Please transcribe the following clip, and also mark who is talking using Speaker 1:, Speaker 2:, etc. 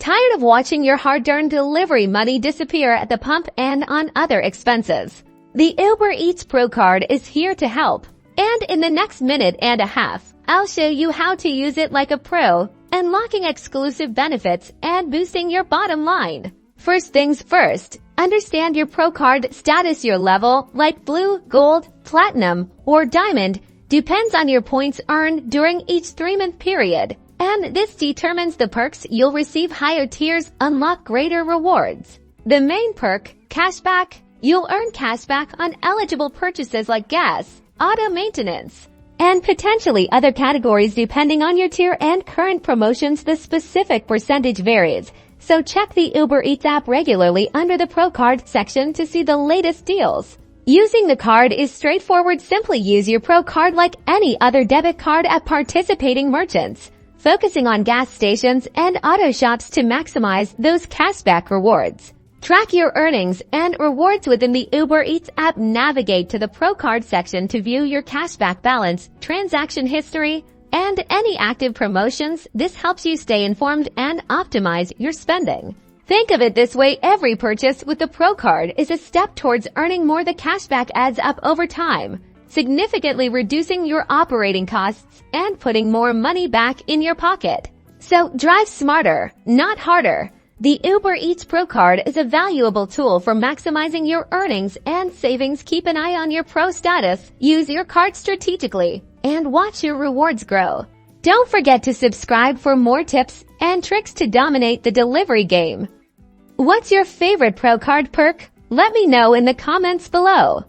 Speaker 1: Tired of watching your hard-earned delivery money disappear at the pump and on other expenses? The Uber Eats Pro Card is here to help. And in the next minute and a half, I'll show you how to use it like a pro, unlocking exclusive benefits and boosting your bottom line. First things first, understand your Pro Card status. Your level, like blue, gold, platinum, or diamond, depends on your points earned during each 3-month period. And this determines the perks you'll receive. Higher tiers unlock greater rewards. The main perk, cashback. You'll earn cashback on eligible purchases like gas, auto maintenance, and potentially other categories depending on your tier and current promotions. The specific percentage varies, so check the Uber Eats app regularly under the Pro Card section to see the latest deals. Using the card is straightforward. Simply use your Pro Card like any other debit card at participating merchants, focusing on gas stations and auto shops to maximize those cashback rewards. Track your earnings and rewards within the Uber Eats app. Navigate to the Pro Card section to view your cashback balance, transaction history, and any active promotions. This helps you stay informed and optimize your spending. Think of it this way: every purchase with the Pro Card is a step towards earning more. The cashback adds up over time, significantly reducing your operating costs and putting more money back in your pocket. So drive smarter, not harder. The Uber Eats Pro Card is a valuable tool for maximizing your earnings and savings. Keep an eye on your pro status, use your card strategically, and watch your rewards grow. Don't forget to subscribe for more tips and tricks to dominate the delivery game. What's your favorite Pro Card perk? Let me know in the comments below.